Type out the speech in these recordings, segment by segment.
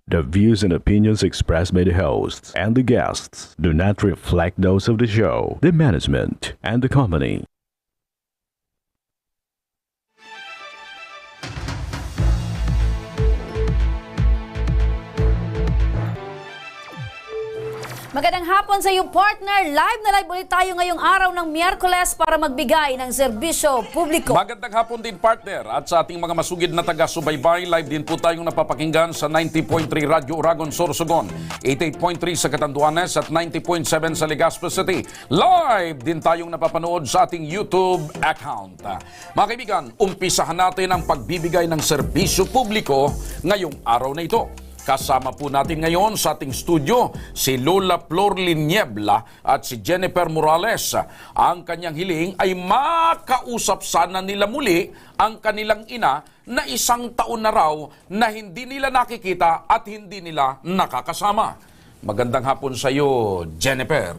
The views and opinions expressed by the hosts and the guests do not reflect those of the show, the management, and the company. Magandang hapon sa iyong partner. Live na live ulit tayo ngayong araw ng Miyerkules para magbigay ng serbisyo publiko. Magandang hapon din, partner. At sa ating mga masugid na taga-subaybay, live din po tayong napapakinggan sa 90.3 Radyo Uragon, Sorsogon, 88.3 sa Catanduanes at 90.7 sa Legazpi City. Live din tayong napapanood sa ating YouTube account. Mga kaibigan, umpisahan natin ang pagbibigay ng serbisyo publiko ngayong araw na ito. Kasama po natin ngayon sa ating studio si Lola Florlyn Niebla at si Jennifer Morales. Ang kanyang hiling ay makausap sana nila muli ang kanilang ina na 1 taon na raw na hindi nila nakikita at hindi nila nakakasama. Magandang hapon sa iyo, Jennifer.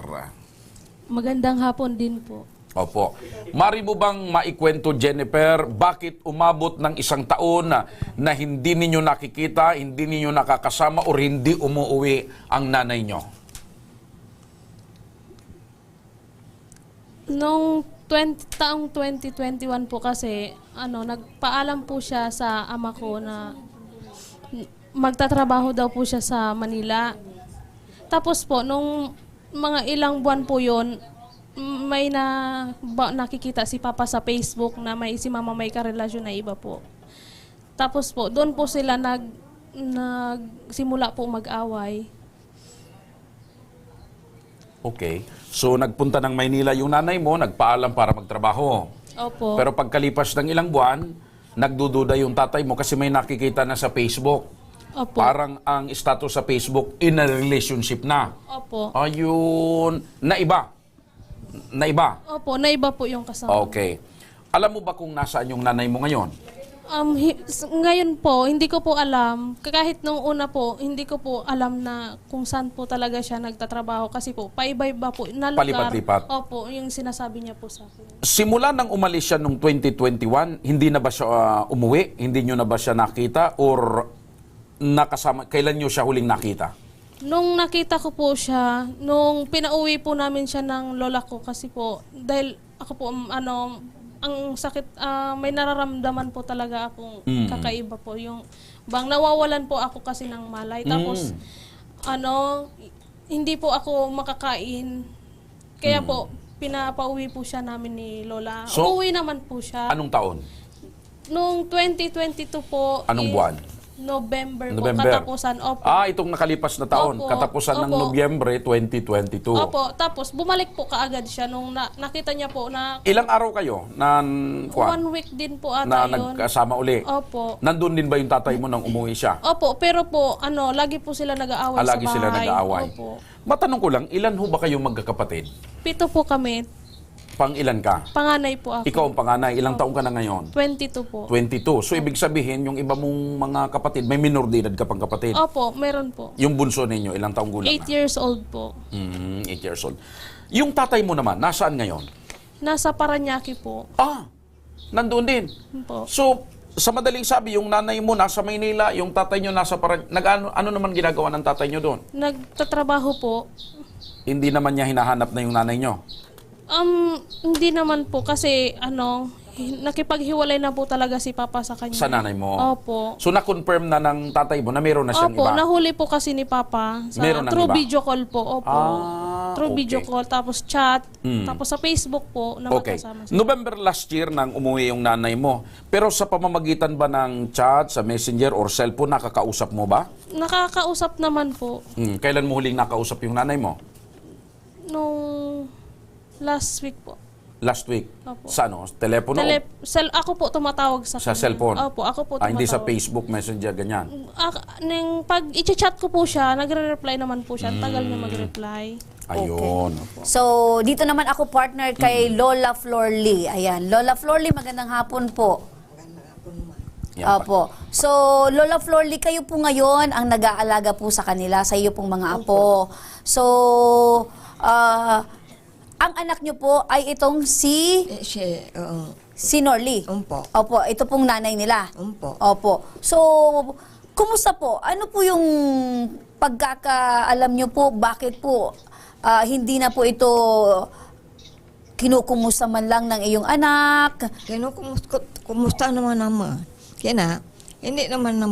Magandang hapon din po. Opo. Mari mo bang maikwento, Jennifer, bakit umabot ng 1 taon na hindi ninyo nakikita, hindi ninyo nakakasama, o hindi umuwi ang nanay nyo? Noong taong 2021 po kasi, nagpaalam po siya sa ama ko na magtatrabaho daw po siya sa Manila. Tapos po, nung mga ilang buwan po yon, may nakikita si Papa sa Facebook na si Mama may karelasyon na iba po. Tapos po, doon po sila nagsimula po mag-away. Okay. So, nagpunta ng Maynila yung nanay mo, nagpaalam para magtrabaho. Opo. Pero pagkalipas ng ilang buwan, nagdududa yung tatay mo kasi may nakikita na sa Facebook. Opo. Parang ang status sa Facebook, in a relationship na. Opo. Ayun. Naiba. Opo, naiba po yung kasama. Okay. Alam mo ba kung nasaan yung nanay mo ngayon? Ngayon po, hindi ko po alam. Kahit nung una po, hindi ko po alam na kung saan po talaga siya nagtatrabaho. Kasi po, paiba-iba po na lugar. Palipat-lipat. Opo, yung sinasabi niya po sa akin. Simula nang umalis siya noong 2021, hindi na ba siya umuwi? Hindi nyo na ba siya nakita? Or nakasama, kailan nyo siya huling nakita? Nung nakita ko po siya, nung pinauwi po namin siya ng lola ko kasi po, dahil ako po, ang sakit, may nararamdaman po talaga akong kakaiba po. Yung bang nawawalan po ako kasi ng malay. Tapos, hindi po ako makakain. Kaya po, pinapauwi po siya namin ni lola. So, Uuwi naman po siya. Anong taon? Nung 2022 po. Anong buwan? November po, November. katapusan. Opo. Itong nakalipas na taon. Opo. Katapusan ng Opo. Nobyembre 2022. Opo, tapos bumalik po kaagad siya nung nakita niya po na Ilang araw kayo na 1 week din po na ata yun. nagkasama uli? Opo. Nandun din ba yung tatay mo nang umuwi siya? Opo, pero po, lagi po sila nag-aaway sa bahay. Lagi sila nag-aaway. Opo. Matanong ko lang, ilan ho ba kayong magkakapatid? 7 po kami. Pang ilan ka? Panganay po ako. Ikaw ang panganay. Ilang taong ka na ngayon? 22 po. 22. So, ibig sabihin, yung iba mong mga kapatid, may minor de edad ka pang kapatid. Opo, meron po. Yung bunso ninyo, ilang taong gulang 8 years old po. 8 years old. Yung tatay mo naman, nasaan ngayon? Nasa Paranaque po. Nandoon din. Po. So, sa madaling sabi, yung nanay mo nasa Maynila, yung tatay nyo nasa ano naman ginagawa ng tatay nyo doon? Nagtatrabaho po. Hindi naman niya hinahanap na yung nanay nyo? Hindi naman po kasi nakipaghiwalay na po talaga si Papa sa kanya. Sa nanay mo? Opo. So, na-confirm na ng tatay mo na meron na siyang Opo, iba? nahuli po kasi ni Papa sa Meron ng through iba? video call po. Opo. Through Okay. video call, tapos chat, tapos sa Facebook po na Okay. magkasama sila. November last year nang umuwi yung nanay mo. Pero sa pamamagitan ba ng chat, sa messenger or cellphone, nakakausap mo ba? Nakakausap naman po Kailan mo huling nakausap yung nanay mo? nung last week po. Last week? Opo. Sa ano? Telepono? Ako po tumatawag sa Sa kanya. cellphone? Opo, ako po tumatawag. Hindi sa Facebook Messenger, ganyan? Pag i-chat ko po siya, nagre-reply naman po siya. Tagal niya mag-reply. Ayun. So, dito naman ako partner kay Lola Florlyn. Ayan, Lola Florlyn, magandang hapon po. Yan pa. Opo. So, Lola Florlyn, kayo po ngayon ang nag-aalaga po sa kanila, sa iyo pong mga apo. So, ang anak nyo po ay itong si Norly. Umpo. Opo, ito pong nanay nila. Umpo. Opo. So, Kumusta po? Ano po yung pagkakaalam nyo po, bakit po hindi na po ito kinukumusta man lang ng iyong anak? Kumusta naman. Kaya hindi naman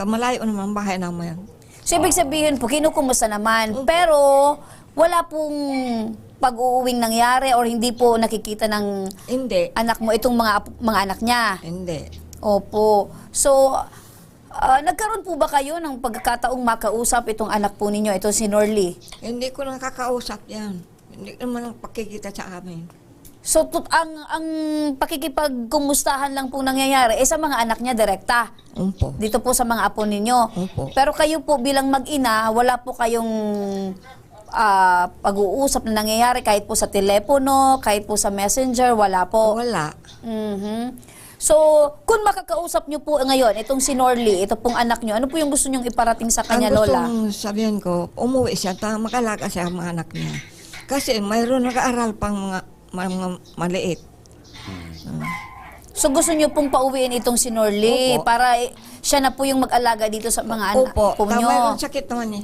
malayo naman bahay naman. So, ibig sabihin po, kinukumusta naman. Pero, wala pong pag-uuwing nangyari or hindi po nakikita ng Hindi. anak mo itong mga anak niya. Hindi. Opo. So, nagkaroon po ba kayo ng pagkakataong makausap itong anak po ninyo, itong si Norly? Hindi ko nakakausap yan. Hindi naman ang pakikita sa amin. So, ang pakikipagkumustahan lang po nangyayari sa mga anak niya direkta. Opo. Dito po sa mga apo ninyo. Opo. Pero kayo po bilang mag-ina, wala po kayong pag-uusap na nangyayari kahit po sa telepono, kahit po sa messenger, wala po. Wala. Mhm. So, kung makakausap niyo po ngayon, itong si Norly, ito pong anak niyo, ano po yung gusto niyong iparating sa kanya, Ang Lola? gustong sabihin ko, umuwi siya, makalaga siya ang mga anak niya. Kasi mayroon nag-aaral pang mga maliit. So, gusto niyo pong pauwiin itong si Norly Opo. para siya na po yung mag-alaga dito sa mga anak Opo. po niyo? Mayroon sakit naman niya.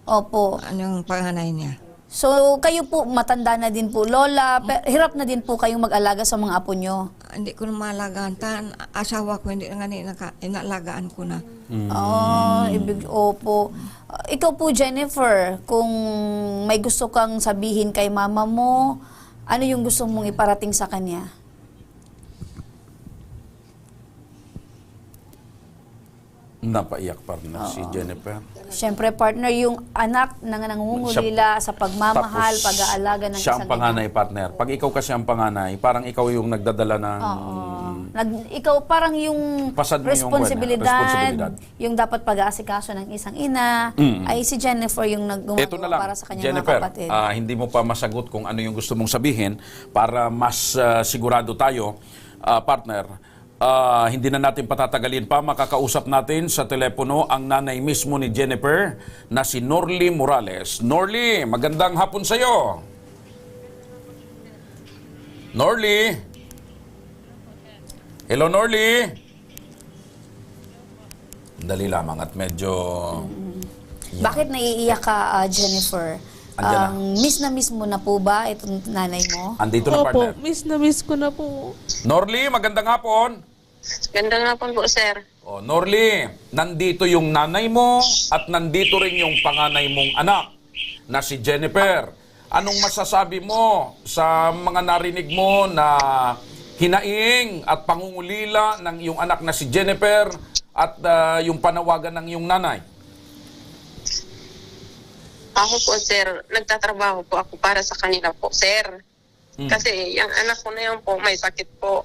Opo. Anong panganay niya? So, kayo po, matanda na din po, Lola. Hirap na din po kayong mag-alaga sa mga apo nyo. Hindi ko na malagaan. Asawa ko, hindi na inalagaan ko na. Opo. Ikaw po, Jennifer, kung may gusto kang sabihin kay mama mo, ano yung gusto mong iparating sa kanya? Napaiyak partner si Jennifer. Siyempre, partner, yung anak na nangungulila sa pagmamahal, Tapos, pag-aalaga ng siya isang ang panganay, partner. Pag ikaw kasi ang panganay, parang ikaw yung nagdadala ng... ikaw parang yung Pasad mo yung responsibilidad, responsibilidad. yung dapat pag-aasikaso ng isang ina, ay si Jennifer yung Ito na gumagawa lang, para sa kanyang Jennifer, mga kapatid. hindi mo pa masagot kung ano yung gusto mong sabihin para mas sigurado tayo, partner. Hindi na natin patatagalin pa, makakausap natin sa telepono ang nanay mismo ni Jennifer na si Norly Morales. Norly, magandang hapon sa'yo. Norly? Hello, Norly? Dali lamang at medyo... Bakit naiiyak ka, Jennifer? Andiyan na. Miss mo na po ba itong nanay mo? Andito na, Opo, partner. miss na miss ko na po. Norly, magandang hapon. Ganda nga po, sir. Oh, Norly, nandito yung nanay mo at nandito rin yung panganay mong anak na si Jennifer. Anong masasabi mo sa mga narinig mo na hinaing at pangungulila ng iyong anak na si Jennifer at yung panawagan ng iyong nanay? Ako po, sir, nagtatrabaho po ako para sa kanila po, sir. Kasi yung anak ko na yan po, may sakit po.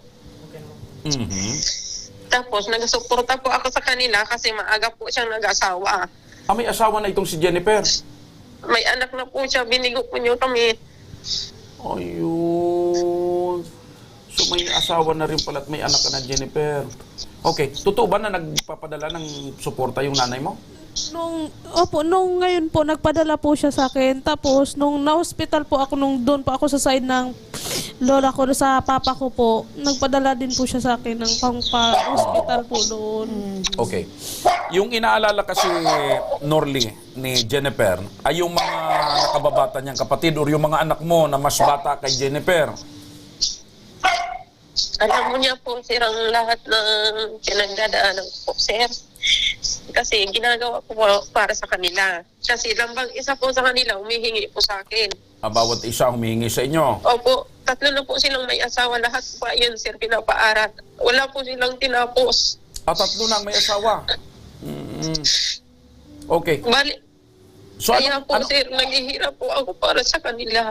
Tapos, nagsuporta po ako sa kanila kasi maaga po siyang nag-asawa. May asawa na itong si Jennifer. May anak na po siya, binigo po niyo kami. Ayun. So may asawa na rin pala at may anak ka na, Jennifer. Okay, totoo ba na nagpapadala ng suporta yung nanay mo? Nung ngayon po, nagpadala po siya sa akin. Tapos, nung na-hospital po ako, nung doon po ako sa side ng lola ko, sa papa ko po, nagpadala din po siya sa akin ng pang-hospital po doon. Okay. Yung inaalala kasi Norly ni Jennifer ay yung mga nakababata niyang kapatid o yung mga anak mo na mas bata kay Jennifer. Alam mo niya po, sir, ang lahat ng pinagdadaanan ko, sir. Kasi ginagawa ko po para sa kanila. Kasi lambang isa po sa kanila, humihingi po sa akin. Bawat isa humihingi sa inyo. Opo, 3 na po silang may asawa. Lahat pa yun, sir, pinapaaral. Wala po silang tinapos. 3 na ang may asawa. Okay. Bali, So kaya po, sir, naghihirap po ako para sa kanila.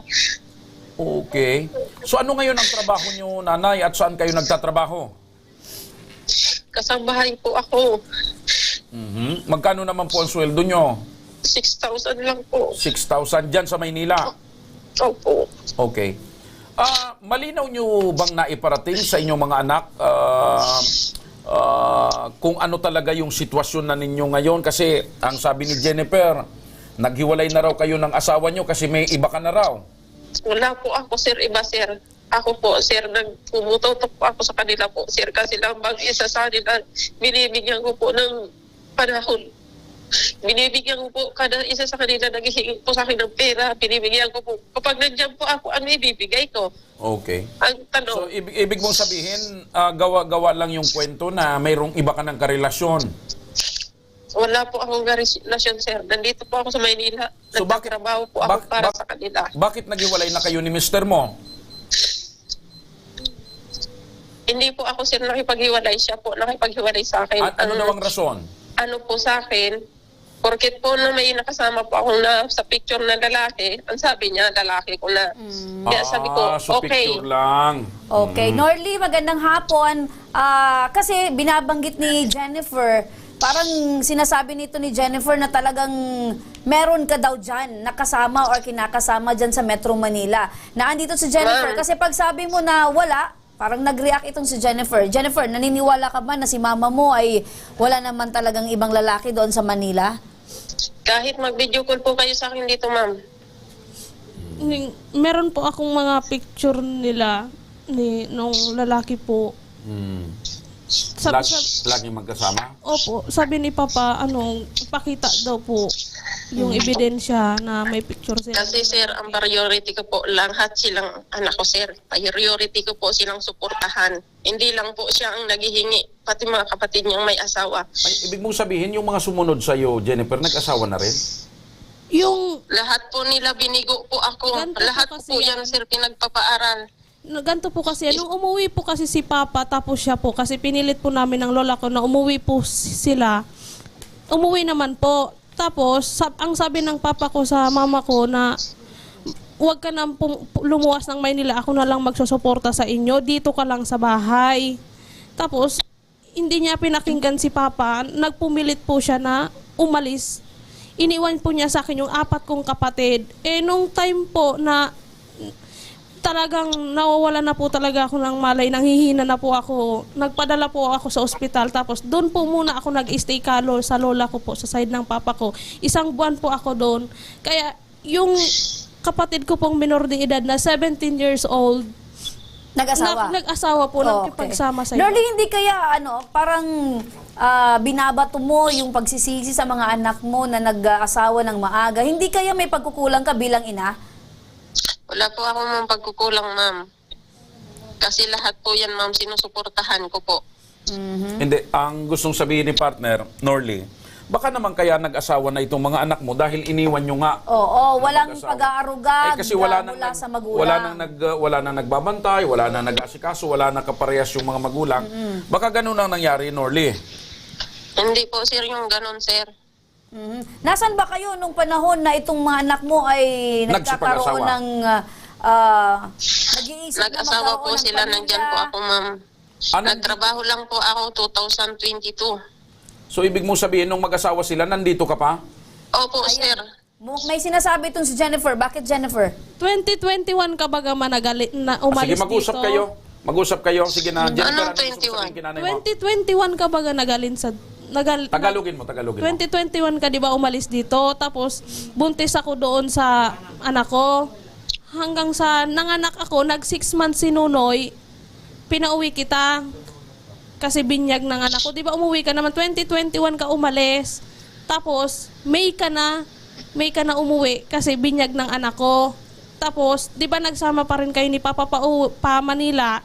Okay. So ano ngayon ang trabaho niyo, nanay, at saan kayo nagtatrabaho? Kasambahay po ako. Magkano naman po ang sweldo nyo? 6,000 lang po. 6,000 dyan sa Maynila. Opo. Okay. Malinaw nyo bang naiparating sa inyong mga anak kung ano talaga yung sitwasyon na ninyo ngayon? Kasi ang sabi ni Jennifer, naghiwalay na raw kayo ng asawa nyo kasi may iba ka na raw. Wala po ako, sir. Iba, sir. ako po, sir, nagpumutotok po ako sa kanila po, sir, kasi lang bang isa sa kanila, binibigyan ko po ng panahon. Binibigyan ko po, kada isa sa kanila naghihingi po sa akin ng pera, binibigyan ko po. Kapag nandiyan po ako, ano ibibigay ko? Okay. Ang So, tanong, ibig mong sabihin, gawa-gawa lang yung kwento na mayroong iba ka ng karelasyon. wala po akong relasyon, sir. Nandito po ako sa Maynila. So, bakit- Nagtatrabaho po ako para sa kanila. Bakit naghiwalay na kayo ni mister mo? Hindi po ako, sir, nakipaghiwalay. Siya po nakipaghiwalay sa akin. At ano daw ang rason? Ano po sa akin, porket po na may nakasama po akong na sa picture na lalaki, ang sabi niya, lalaki ko na. Kaya sabi ko, so okay. picture lang. Okay. Norly, magandang hapon. Kasi binabanggit ni Jennifer, parang sinasabi nito ni Jennifer na talagang meron ka daw dyan, nakasama or kinakasama dyan sa Metro Manila. Naandito si Jennifer, Ma'am. kasi pag sabi mo na wala, parang nag-react itong si Jennifer. Jennifer, naniniwala ka ba na si mama mo ay wala naman talagang ibang lalaki doon sa Manila? Kahit mag-video call po kayo sa akin dito, ma'am. Meron po akong mga picture nila nung lalaki po. Lagi magkasama? Opo, sabi ni Papa, pakita daw po yung ebidensya na may picture sila. Kasi, sir, ang priority ko po, lahat silang anak ko, sir. Priority ko po silang suportahan. Hindi lang po siya ang naghihingi, pati mga kapatid niyang may asawa. Ay, ibig mong sabihin, yung mga sumunod sa'yo, Jennifer, nag-asawa na rin? Yung Lahat po nila binigo po ako. Ganito Lahat po po kasi yan, sir, pinagpapaaral. ganito po kasi, nung umuwi po kasi si Papa, tapos siya po, kasi pinilit po namin ng lola ko na umuwi po sila. Umuwi naman po. Tapos, ang sabi ng Papa ko sa mama ko na, huwag ka nang lumuwas ng Maynila, ako na lang magsusuporta sa inyo, dito ka lang sa bahay. Tapos, hindi niya pinakinggan si Papa, nagpumilit po siya na umalis. Iniwan po niya sa akin yung 4 kong kapatid. Nung time po na talagang nawawala na po talaga ako ng malay, nanghihina na po ako. Nagpadala po ako sa ospital, tapos doon po muna ako nag-stay kalo sa lola ko po, sa side ng papa ko. 1 buwan po ako doon. Kaya yung kapatid ko pong minor de edad na 17 years old, Nag-asawa? nag-asawa po, nagkipagsama sa Norly, hindi kaya parang binabato mo yung pagsisisi sa mga anak mo na nag-asawa ng maaga? Hindi kaya may pagkukulang ka bilang ina? Wala po ako mong pagkukulang, ma'am. Kasi lahat po yan, ma'am, sinusuportahan ko po. Hindi, ang gustong sabihin ni partner, Norly, baka naman kaya nag-asawa na itong mga anak mo dahil iniwan nyo nga. Oo, walang mag-asawa. pag-aaruga Kasi wala nang mula sa magulang. wala nang nagbabantay, wala nang nag-asikaso, wala nang kaparehas yung mga magulang. Baka ganun ang nangyari, Norly. Hindi po, sir, yung ganon, sir. Nasaan ba kayo nung panahon na itong mga anak mo ay nagkakaroon Nagsipag-asawa? ng nag-iisip na Nag-asawa magkaroon po ng sila, pamilya? nandyan po ako, ma'am. Anong- Nagtrabaho lang po ako 2022. So ibig mo sabihin nung mag-asawa sila, nandito ka pa? Opo, sir. May sinasabi itong si Jennifer. Bakit Jennifer? 2021 ka baga managali na Sige, umalis mag-usap dito? kayo. Mag-usap kayo. Sige na, Jennifer, Anong ano gusto 21? sabihin kinanay mo? 2021 ka baga nagalin sa Tagalogin mo. 2021 ka 'di ba umalis dito, tapos buntis ako doon sa anak ko. Hanggang sa nanganak ako, nag 6 months si Nunoy, pinauwi kita kasi binyag ng anak ko. 'Di ba umuwi ka naman 2021 ka umalis. Tapos May ka na umuwi kasi binyag ng anak ko. Tapos 'di ba nagsama pa rin kayo ni Papa pa Manila?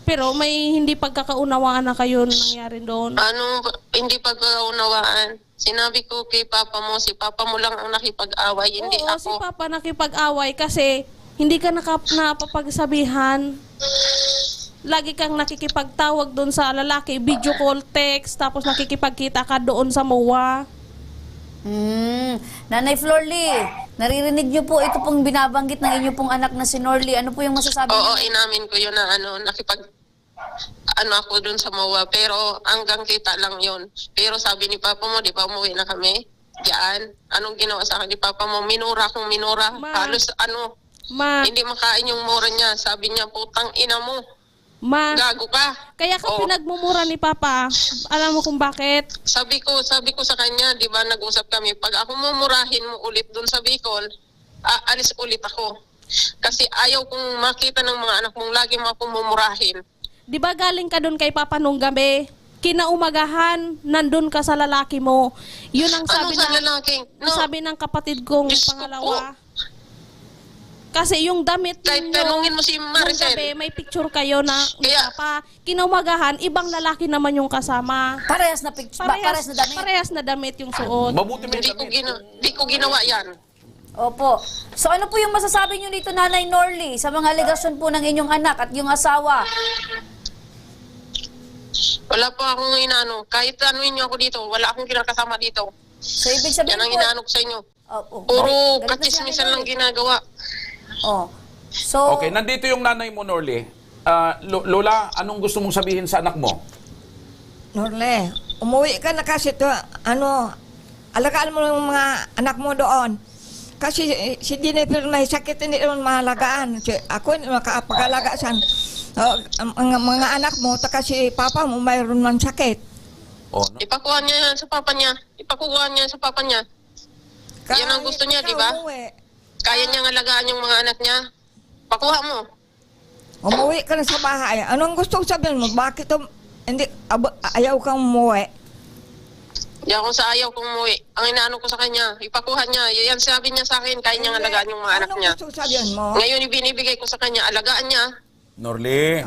Pero may hindi pagkakaunawaan na kayo nangyari doon. Hindi pagkaunawaan. Sinabi ko kay Papa mo, si Papa mo lang ang nakipag-away, hindi Oo, ako. si Papa nakipag-away kasi hindi ka napapagsabihan. Lagi kang nakikipagtawag doon sa lalaki, video call, text, tapos nakikipagkita ka doon sa MOA. Nanay Florly, naririnig niyo po ito pong binabanggit ng inyo pong anak na si Norly. Ano po yung masasabi niyo? Oo, inamin ko yun na ako dun sa MOA, pero hanggang kita lang yun. Pero sabi ni Papa mo, di ba umuwi na kami? Diyan. Anong ginawa sa akin ni Papa mo? Minura kong minura. Ma. Halos hindi makain yung mura niya. Sabi niya, putang ina mo. Gago ka. Kaya ka Oo. pinagmumura ni Papa. Alam mo kung bakit? Sabi ko sa kanya, di ba nag-usap kami, pag ako mumurahin mo ulit dun sa Bicol, aalis ulit ako. Kasi ayaw kong makita ng mga anak mong lagi mga pumumurahin. Di ba galing ka doon kay Papa nung gabi? Kinaumagahan, nandun ka sa lalaki mo. Yun ang sabi, Ano sa lalaking? No, sabi ng kapatid kong Diyos ko pangalawa. Kasi yung damit kahit ninyo, tanungin mo si nung Maricel. gabi, may picture kayo na ni Kaya- Papa. Kinaumagahan, ibang lalaki naman yung kasama. Parehas na picture, parehas na damit. Parehas na damit yung suot. Mabuti may Hindi ko ginawa yan. Opo. So ano po yung masasabi niyo dito, Nanay Norly, sa mga alegasyon po ng inyong anak at yung asawa? Wala po akong inaano. Kahit anuin niyo ako dito, wala akong kinakasama dito. So ibig sabihin Yan ang po... inaano ko sa inyo. Opo. Puro Ganito si katismisan Nanay lang Norly. ginagawa. Oh. So, Okay, nandito yung nanay mo, Norly. Lola, anong gusto mong sabihin sa anak mo? Norle, umuwi ka na kasi to, alagaan mo yung mga anak mo doon. Kasi si Jennifer may sakit, hindi naman mahalagaan. Ako hindi makapag-alaga siya. Ang mga anak mo, taka si Papa mo mayroon man sakit. Oh, no? Ipakuha niya yan sa papa niya. Ipakuha niya sa papa niya. Yan ang gusto niya, di ba? Umuwi. Kaya niyang alagaan yung mga anak niya. Pakuha mo. Umuwi ka na sa bahay. Anong gusto sabihin mo? Bakit hindi, ayaw kang umuwi? Di ako sa ayaw kong umuwi. Ang inaano ko sa kanya, ipakuha niya. Yan sabi niya sa akin, kaya niyang alagaan yung mga anak Anong niya. gusto sabihin mo? Ngayon, ibinibigay ko sa kanya, alagaan niya. Norly,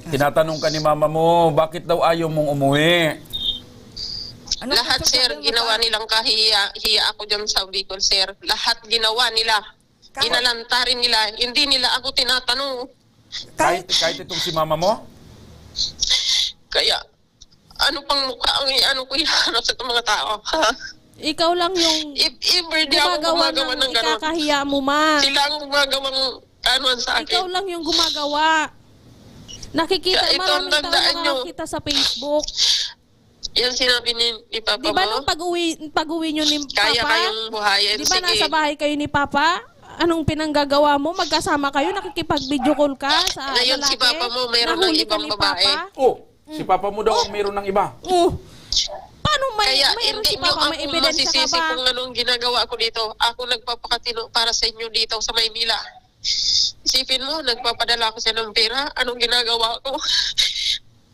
tinatanong ka ni mama mo, bakit daw ayaw mong umuwi? Anong Lahat, gusto sir, sabihin mo ginawa sa- nilang kahiya ako dyan sa Bicol, sir. Lahat ginawa nila. Inalantarin nila. Hindi nila ako tinatanong. Kahit itong si mama mo? Kaya, ano pang mukha ang ano ko yan sa mga tao? Ha? Ikaw lang yung If ever di ako gumagawa gumagawa ng ng gano'n, ikakahiya mo, ma. sila ang gumagawang kanuan sa Ikaw akin. lang yung gumagawa. Nakikita, Kaya ito ang maraming tao tandaan nyo. nakakita sa Facebook. Yan sinabi ni Papa Di ba mo. nung pag-uwi nyo ni Kaya Papa? kayong buhayin. Di ba Sige. nasa bahay kayo ni Papa? Anong pinanggagawa mo? Magkasama kayo? Nakikipag-video call ka sa Ngayon, lalaki? si Papa mo, mayroon ng Nahuli ka ibang ni babae. Papa? Oh, si papa mo daw ang mayroon ng iba. Paano Kaya mayroon hindi si nyo Papa? May ako ebidensya ka masisisi ba? kung anong ginagawa ko dito. Ako nagpapakatino para sa inyo dito sa Maynila. Isipin mo, nagpapadala ko siya ng pera. Anong ginagawa ko?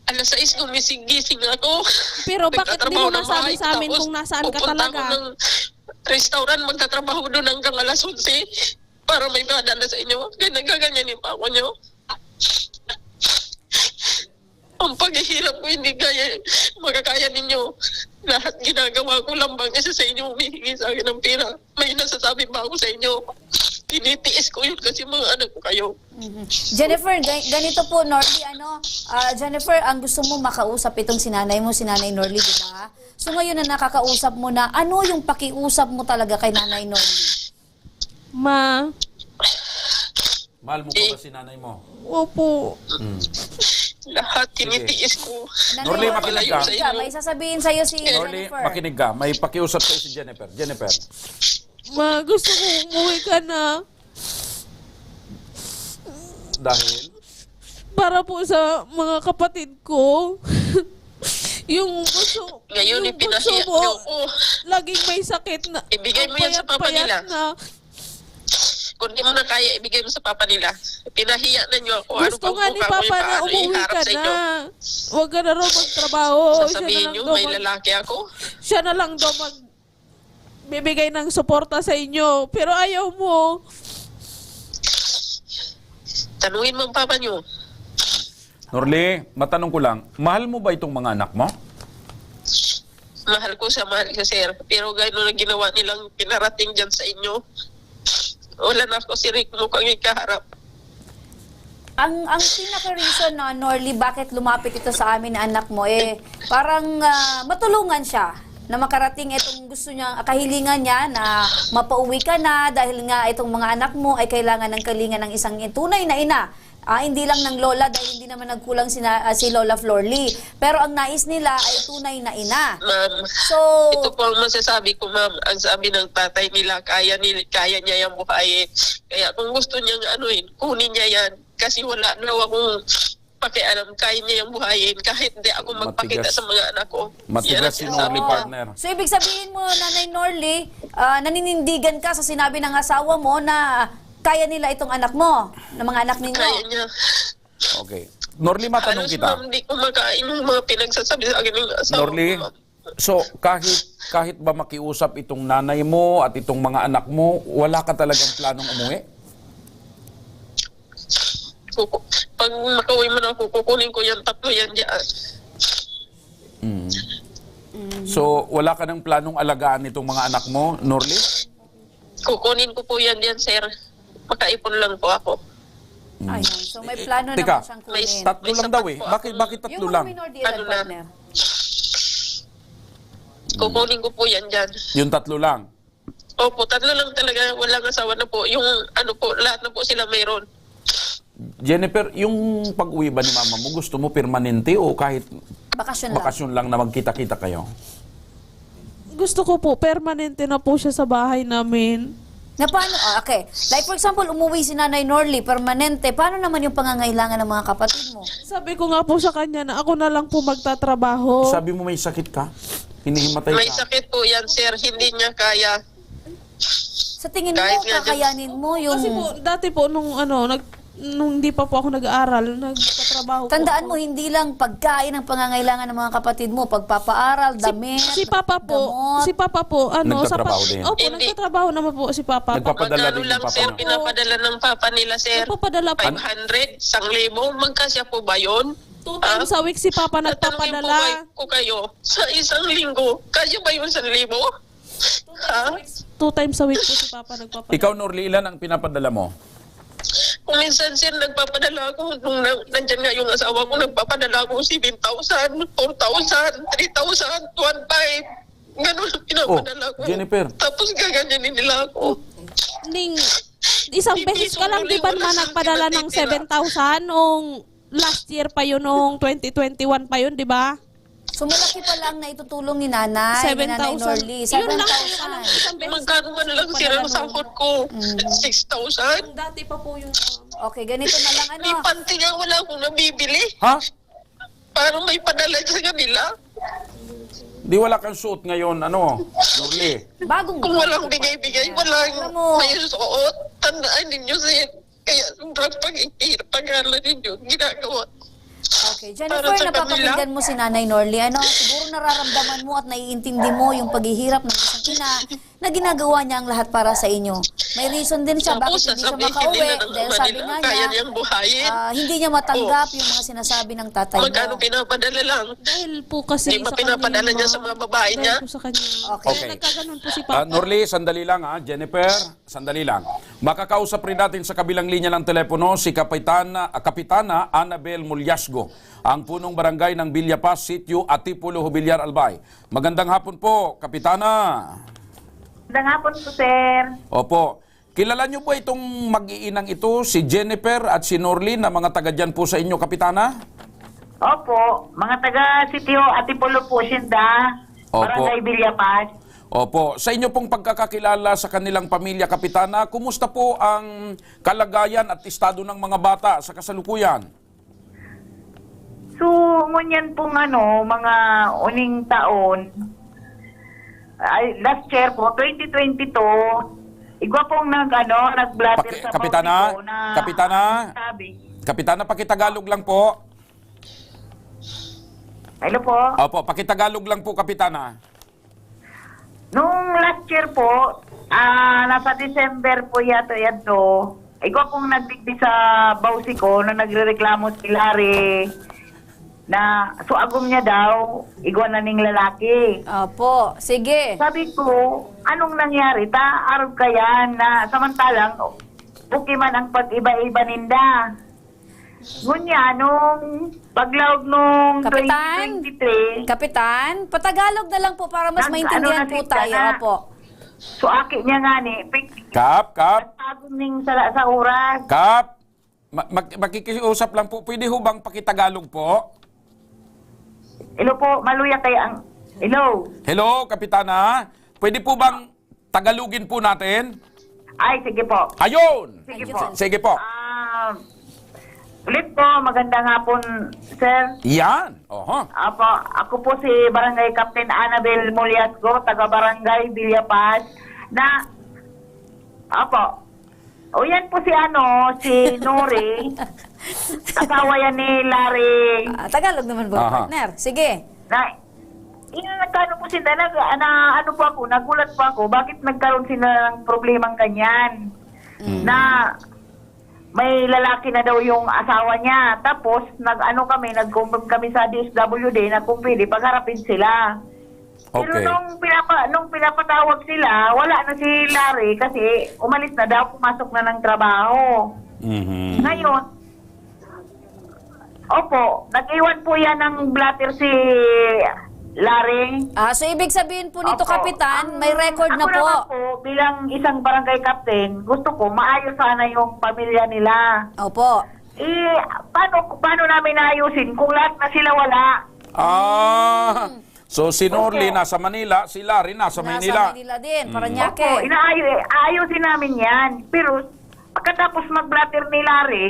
Alas 6 gumising-gising ako. Pero bakit di Nagtatrabaho mo ng nasabi bahay, sa amin tapos kung nasaan ka pupunta talaga? ako ng restaurant, magtatrabaho doon hanggang alas 11 para may padala sa inyo. Kaya nagaganyanin pa ako nyo. Ang paghihirap ko hindi kaya, magkakaya ninyo. Lahat ginagawa ko lang bang isa sa inyo humihingi sa akin ng pera. May nasasabi ba ako sa inyo? Tinitiis ko yun kasi mga anak ko kayo. Jennifer, ganito po, Norly, Jennifer, ang gusto mo makausap itong si nanay mo, si Nanay Norly, di ba? So ngayon na nakakausap mo na, ano yung pakiusap mo talaga kay Nanay Norly? Ma, Mahal mo pa ba si nanay mo? opo. Lahat tinitiis ko. Norly, Norly, makinig ka. sa inyo. May sasabihin sa'yo si Norly, Jennifer. makinig ka. May pakiusap kayo si Jennifer. Jennifer, Ma, gusto ko umuwi ka na. dahil Para po sa mga kapatid ko. Yung gusto, Ngayon, yung bunso ipinahiya mo, niyo ko. laging may sakit na. Ibigay mo ang yan sa papa payat-payat nila. na. Kung di mo na kaya, ibigay mo sa papa nila. Pinahiya na niyo ako. Gusto nga ni Papa na umuwi ka na. Huwag ka na raw magtrabaho. Sasabihin niyo, may lalaki ako. Siya na lang daw bibigay ng suporta sa inyo. Pero ayaw mo. Tanungin mo ang papa niyo. Norly, matanong ko lang, mahal mo ba itong mga anak mo? Mahal ko sir. Pero gano'n ang ginawa nilang pinarating dyan sa inyo. Wala na ako si Rick mukhang ikaharap. Ang pinaka-reason na Norly, bakit lumapit ito sa amin na anak mo, parang matulungan siya na makarating itong gusto niya, kahilingan niya na mapauwi ka na dahil nga itong mga anak mo ay kailangan ng kalinga ng isang tunay na ina. Hindi lang ng lola dahil hindi naman nagkulang si Lola Florly. Pero ang nais nila ay tunay na ina. Ma'am, So, ito po ang masasabi ko, ma'am. Ang sabi ng tatay nila, kaya niya yung buhayin. Kaya kung gusto niyang kunin niya yan. Kasi wala na akong pakialam, kaya niya yung buhayin. Kahit hindi ako magpakita Matigas. sa mga anak ko. Yan Matigas ang si sinasabi Norly, ko. partner. So, ibig sabihin mo, Nanay Norly, naninindigan ka sa sinabi ng asawa mo na kaya nila itong anak mo, ng mga anak ninyo? Kaya niya. Okay. Norly, matanong Halos, kita. ma'am, hindi ko makain yung mga pinagsasabi sa akin ng asawa Norly, ko, ma'am. so kahit ba makiusap itong nanay mo at itong mga anak mo, wala ka talagang planong umuwi? Pag makauwi man ako, kukunin ko yung 3 yan dyan. So, wala ka ng planong alagaan itong mga anak mo, Norly? Kukunin ko po yan dyan, sir. Makaipon lang po ako. Ayun. So may plano Teka, naman siyang may kunin. Tatlo May lang sapat daw eh. po Bakit tatlo Yung lang? mga minor de edad, Ano na? partner. Kukunin ko po yan dyan. Yung 3 lang. Opo, 3 lang talaga. Walang asawa na po. Yung ano po, lahat na po sila mayroon. Jennifer, yung pag-uwi ba ni mama mo, gusto mo permanente o kahit Bakasyon lang. bakasyon lang na magkita-kita kayo? Gusto ko po, permanente na po siya sa bahay namin. Na paano? Okay. Like for example, umuwi si Nanay Norly, permanente. Paano naman yung pangangailangan ng mga kapatid mo? Sabi ko nga po sa kanya na ako na lang po magtatrabaho. Sabi mo may sakit ka? Hinihimatay May ka? sakit po yan, sir. Hindi niya kaya. Sa tingin mo, Kahit nga dyan- kakayanin mo yung... Kasi po, dati po nung hindi pa po ako nag-aaral, nagtatrabaho Tandaan po mo, hindi lang pagkain ang pangangailangan ng mga kapatid mo, pagpapaaral, damit, Si Papa po, gamot. Nagtatrabaho din. Opo, Hindi. nagtatrabaho naman po si Papa. Nagpapadala Magkano din lang, yung papa sir, mo. pinapadala ng papa nila, sir? Nagpapadala po. 500, 1,000. Magkasya po ba yun? 2 times a week si Papa Tatanungin po nagpapadala. ko kayo, sa 1 linggo, kasya ba yun 1,000? Ha? 2 times a week po si Papa nagpapadala. Ikaw, Norly, ilan ang pinapadala mo? Kung minsan, sir, nagpapadala ako, nung nandyan nga yung asawa ko, nagpapadala ako 7,000, 4,000, 3,000, 1,500. Ganun ang pinapadala ko. Jennifer. Tapos gaganyanin nila ako. Ning, isang beses ka lang, di ba naman nagpadala ng 7,000 nung last year pa yun, nung 2021 pa yun, di ba? So malaki pa lang na itutulong ni Nanay, ni Nanay 7,000. Norly. Yun lang po yung 7,000. isang beses. Magkano man lang sir ang sahod ko? 6,000? Dati pa po yung... Okay, ganito na lang May ano. panty nga wala akong nabibili. Ha? Parang may padala sa kanila. Di wala kang suot ngayon, Norly? Bagong Kung walang bigay-bigay, walang Alam mo. may suot. Tandaan ninyo sir. Kaya sobrang pag-aaral ninyo, ginagawa. Okay, Jennifer, Para sa napapakinggan mo si Nanay Norly. Siguro nararamdaman mo at naiintindi mo yung paghihirap ng isang ina na ginagawa niya ang lahat para sa inyo. May reason din siya bakit hindi siya makauwi. Dahil sabi nga kaya niya, niyang buhayin. hindi niya matanggap yung mga sinasabi ng tatay Magkano mo. pinapadala lang? Dahil po kasi Di ba sa pinapadala kanya, niya sa mga babae niya? Dahil po sa kanya. Okay. Kaya nagkaganon po si Papa. Norly, sandali lang Jennifer, sandali lang. Makakausap rin natin sa kabilang linya ng telepono si Kapitana Annabel Mulyasgo, ang punong barangay ng Villapaz, Sitio Atipulo, Hubillar, Albay. Magandang hapon po, Kapitana. Magandang hapon po, sir. Opo. Kilala niyo po itong mag-iinang ito, si Jennifer at si Norly, na mga taga dyan po sa inyo, Kapitana? Opo, mga taga Sitio Atipulo po, Sinda. Opo. Barangay Villapaz. Opo. Sa inyo pong pagkakakilala sa kanilang pamilya, Kapitana, kumusta po ang kalagayan at estado ng mga bata sa kasalukuyan? So, ngunyan pong mga uning taon, last year po, 2022, igwa pong nag-blatter sa Kapitana? Bautico na Kapitana? sabi. Kapitana, pakitagalog lang po. Hello po. Opo, pakitagalog lang po, Kapitana. Nung last year po, nasa December po yato yan to, igwa pong nagdigdi sa Bautico na nagrereklamo si Larry na suagom niya daw, igwa na ning lalaki. Opo, sige. Sabi ko, anong nangyari? Arog kaya na samantalang okay man ang pag-iba-iba ninda. Ngunya, nung paglawag nung Kapitan? 2023, Kapitan, patagalog na lang po para mas maintindihan po tayo. Opo. so aki niya nga ni, Kap, agom ning sa oras. Kap. Makikiusap lang po. Pwede ho bang pakitagalog po? Hello po, maluya kaya ang... Hello? Hello, Kapitana. Pwede po bang tagalugin po natin? Ay, sige po. Ayun! Sige po. Sige po. Ulit po, magandang hapon, sir. Yan. Oho. Ako po si Barangay Captain Annabel Mulyasgo, taga Barangay Villapaz, na, O yan po si Nori. Asawa yan ni Larry. Tagalog naman po, Aha. partner. Sige. Nagkano po sila, ano po ako, nagulat po ako, bakit nagkaroon sila ng problemang ganyan? Na may lalaki na daw yung asawa niya. Tapos, nag-confirm kami sa DSWD na kung pwede, pagharapin sila. Pero Okay. nung pinapatawag sila, wala na si Larry kasi umalis na daw, pumasok na ng trabaho. Mhm. Ngayon, opo, nag-iwan po yan ng blatter si Larry. So ibig sabihin po nito, Opo. Kapitan, may record na Ako po. naman po, bilang isang barangay captain, gusto ko maayos sana yung pamilya nila. Opo. Paano namin naayusin kung lahat na sila wala? So si Norly Opo. nasa Manila, si Larry nasa Maynila. Nasa Manila din, Opo, Paranaque. aayusin namin yan. Pero pagkatapos mag-blatter ni Larry,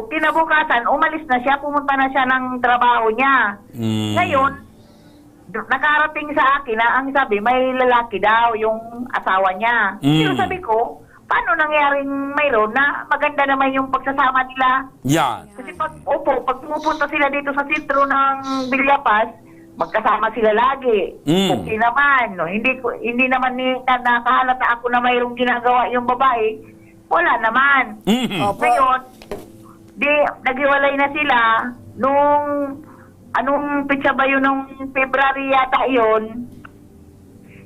kinabukasan, umalis na siya, pumunta na siya ng trabaho niya. Ngayon, nakarating sa akin na ang sabi, may lalaki daw yung asawa niya. Pero sabi ko, paano nangyaring mayroon na maganda naman yung pagsasama nila? Yan. Kasi pag pumupunta sila dito sa sentro ng Villapas, magkasama sila lagi. Okay naman, no? Hindi naman nakahalata ako na mayroong ginagawa yung babae. Wala naman. Opo. Ngayon, naghiwalay na sila nung anong pitsa ba yun, nung February yata yun,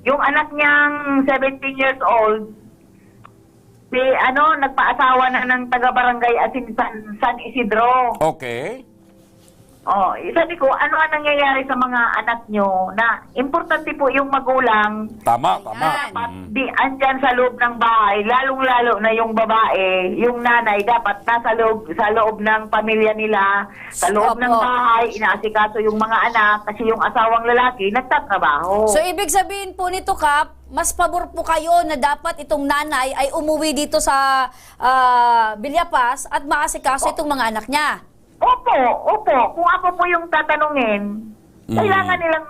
yung anak niyang 17 years old, nagpaasawa na ng taga-barangay San Isidro. Okay. Sabi ko, ano ang nangyayari sa mga anak nyo na importante po yung magulang Tama. dapat andyan sa loob ng bahay, lalong-lalo na yung babae, yung nanay dapat nasa loob ng pamilya nila, sa loob ng Opo. bahay, inaasikaso yung mga anak kasi yung asawang lalaki nagtatrabaho. So ibig sabihin po nito, Kap, mas pabor po kayo na dapat itong nanay ay umuwi dito sa Villapas at maasikaso itong mga anak niya. Opo. Kung ako po yung tatanungin, kailangan nilang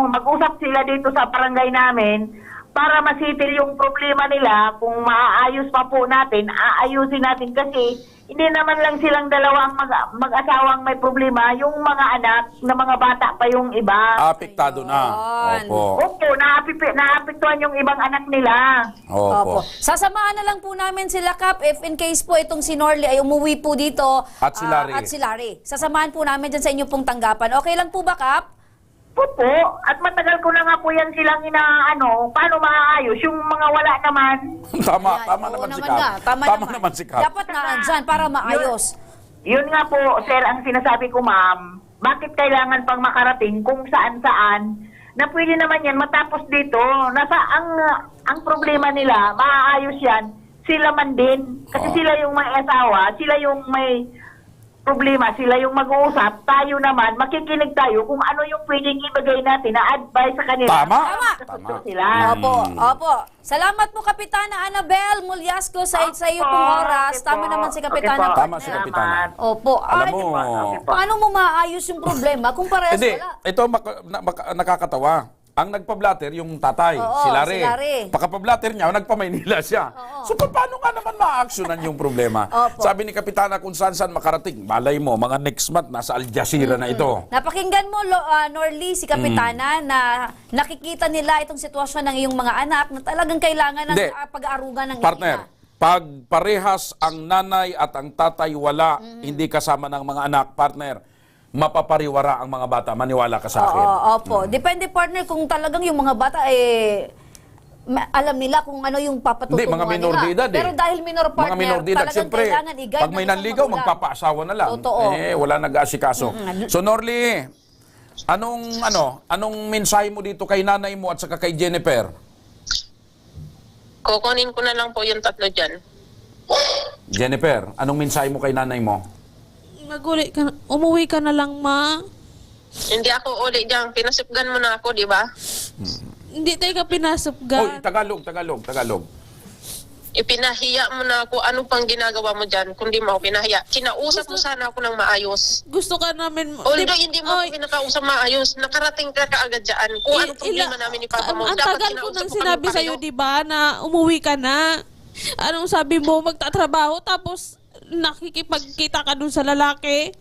mag-usap sila dito sa barangay namin para masitil yung problema nila. Kung maaayos pa po natin, aayusin natin kasi hindi naman lang silang dalawang mag-asawang may problema, yung mga anak na mga bata pa yung iba. Apektado na. Opo. Opo, naapektuhan yung ibang anak nila. Opo. Sasamahan na lang po namin sila, Kap, if in case po itong si Norly ay umuwi po dito. At si Larry. At si Larry. Sasamahan po namin dyan sa inyo pong tanggapan. Okay lang po ba, Kap? Opo, at matagal ko na nga po yan silang paano maaayos yung mga wala naman. Tama Ayan, naman oo si naman Kap. nga, Tama naman si Kap. Dapat na andyan para maayos. Yun nga po, sir, ang sinasabi ko, ma'am, bakit kailangan pang makarating kung saan-saan na pwede naman yan matapos dito. Ang problema nila, maaayos yan, sila man din. Kasi sila yung may asawa, sila yung may problema, sila yung mag-uusap, tayo naman, makikinig tayo kung ano yung pwedeng ibigay natin na advice sa kanila. Tama. Tama. Sila. Opo. Salamat po, Kapitana Annabel Mulyasco sa iyo Opo, pong oras. okay Tama po. naman si Okay Kapitana. po. Tama si Kapitana. Opo. Alam mo, Paano mo maayos yung problema kung parehas hindi, wala? ito nakakatawa. Ang nagpa-blatter yung tatay, Oo, si Larry. si Larry. Pagka-blatter niya, nagpa-Maynila siya. So paano nga naman ma-actionan yung problema? Opo. Sabi ni Kapitana kung saan makarating, malay mo, mga next month, nasa Al Jazeera na ito. Napakinggan mo, Norly, si Kapitana, na nakikita nila itong sitwasyon ng iyong mga anak na talagang kailangan ng Hindi. pag-aarugan ng Partner, ina. pag parehas ang nanay at ang tatay wala, hindi kasama ng mga anak, partner, mapapariwara ang mga bata. Maniwala ka sa akin. Opo. Depende, partner, kung talagang yung mga bata alam nila kung ano yung papatutungan Hindi, mga minor nila. de edad Pero dahil minor, partner, mga minor de edad, talagang siyempre, kailangan i-guide pag may ng isang nanligaw, magulang. magpapaasawa na lang. Totoo. Wala nag-aasikaso. So, Norly, anong mensahe mo dito kay nanay mo at saka kay Jennifer? Kukunin ko na lang po yung tatlo dyan. Jennifer, anong mensahe mo kay nanay mo? Umuwi ka na lang, ma. Hindi ako uli dyan. Pinasipgan mo na ako, di ba? Hindi tayo ka Oy, pinasupgan. Tagalog. Ipinahiya mo na ako. Ano pang ginagawa mo dyan kung di mo ako pinahiya? Kinausap mo sana ako ng maayos. Gusto ka namin... Although hindi mo ako pinakausap maayos, nakarating ka kaagad dyan. Kung anong problema namin ni Papa mo, Ang dapat tagal ko kinausap nang mo sinabi kami sa'yo, pareho. di ba, na umuwi ka na. Anong sabi mo, magtatrabaho tapos nakikipagkita ka dun sa lalaki?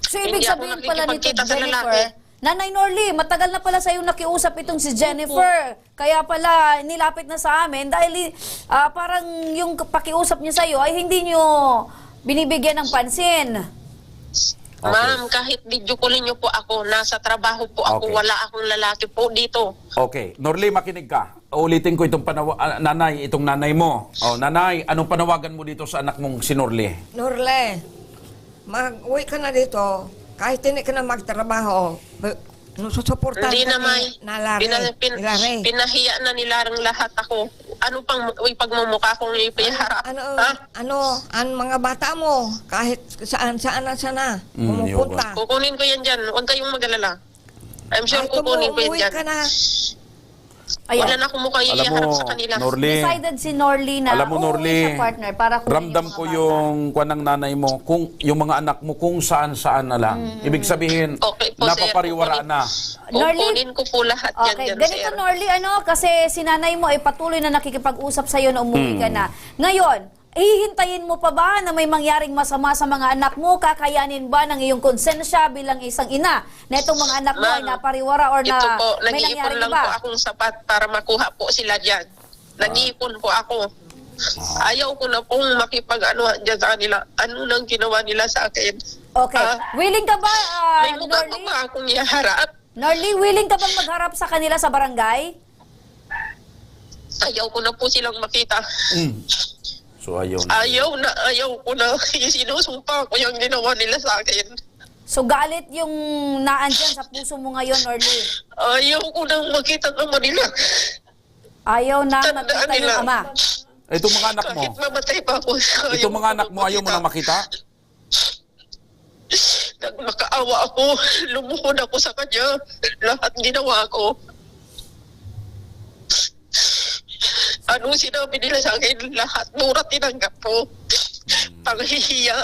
So, ibig Hindi ako sabihin pala nito, nakikipagkita sa Jennifer, lalaki. Nanay Norly, matagal na pala sa'yo nakiusap itong si Jennifer. Kaya pala nilapit na sa amin dahil parang yung pakiusap niya sa'yo ay hindi niyo binibigyan ng pansin. Ma'am, kahit video callin niyo po ako, nasa trabaho po ako, Okay. wala akong lalaki po dito. Okay. Norly, makinig ka. Ulitin ko itong nanay, itong nanay mo. Oh, nanay, anong panawagan mo dito sa anak mong si Norly? Norle, mag-uwi ka na dito. Kahit hindi ka na magtrabaho, susuportahan Hindi ka na may, na Larry. Larry. pinahiya na nilarang lahat ako. Ano pang pagmumukha kong ipiharap? Ang mga bata mo, kahit saan na sana, pumupunta. Kukunin ko yan dyan. Huwag kayong mag-alala. I'm sure Ay, kukunin ko yan umuwi dyan. ka na. Ayan. Wala na akong mukha Alam mo, iharap sa kanila. Norly, Decided si Norly na alam mo, uuwi Norly, siya, partner, para kunin ramdam yung ko mga bata. yung kwan ng nanay mo, kung yung mga anak mo kung saan-saan na lang. Ibig sabihin, Okay po, napapariwara sir. na. Norly? Kukunin ko po lahat yan Okay, dyan, ganito sir. Norly, kasi si nanay mo ay patuloy na nakikipag-usap sa'yo na umuwi ka na. Ngayon, hihintayin mo pa ba na may mangyaring masama sa mga anak mo? Kakayanin ba ng iyong konsensya bilang isang ina na itong mga anak mo ay Ma'am, napariwara or Ito na po, may nag-iipon nangyaring lang iba? po akong sapat para makuha po sila dyan. Nag-iipon po ako. Ayaw ko na pong makipag-ano dyan sa kanila. Ano nang ginawa nila sa akin? Okay. Willing Willing ka ba, May mukha pa Norly? ba akong iharap? Norly, willing ka bang magharap sa kanila sa barangay? Ayaw ko na po silang makita. So, ayun. Ayaw ko na. Sinusumpa ko yung ginawa nila sa akin. So galit yung naandyan sa puso mo ngayon, Norly. Ayaw ko nang makita ng Manila. Ayaw na Tandaan makita yung nila. ama. Itong mga anak mo, Kahit mamatay pa ako. itong mga anak mo, ayaw mo na makita? Nagmakaawa ako. Lumuhod ako sa kanya. Lahat ginawa ko. Ano sinabi nila sa akin? Lahat mura tinanggap ko. Panghihiya.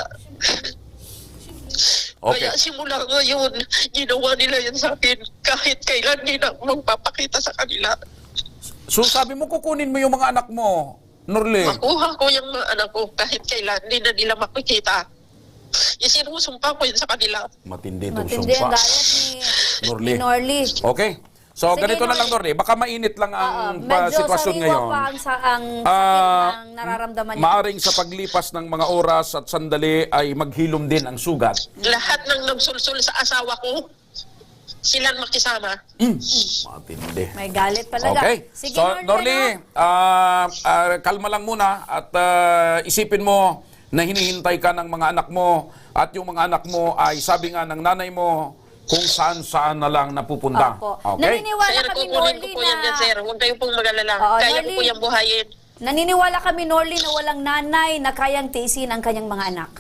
Okay. Kaya simula ngayon, ginawa nila yan sa akin. Kahit kailan hindi na ako magpapakita sa kanila. So, sabi mo, kukunin mo yung mga anak mo, Norly. Makuha ko yung mga anak ko kahit kailan hindi na nila makikita. Isinusumpa ko yun sa kanila. Matindi itong Matindi ang sumpa. galit Norly. ni Norly. Okay. So, Sige, ganito na lang, Norly. Baka mainit lang ang sitwasyon ngayon. pa ang sakit ng nararamdaman niya. Maaring sa paglipas ng mga oras at sandali ay maghilom din ang sugat. Lahat ng nagsulsul sa asawa ko, silang makisama. Matindi. May galit talaga. Okay. Sige, So, Norly, kalma lang muna at isipin mo na hinihintay ka ng mga anak mo at yung mga anak mo ay sabi nga ng nanay mo kung saan-saan na lang napupunta. Opo. Okay? Naniniwala Sir, kami, kukunin ko Norly, po yan, sir. Huwag kayong pong mag-alala. Oo, Kaya ko Norly. po yan buhayin. Naniniwala kami, Norly, na walang nanay na kayang tiisin ang kanyang mga anak.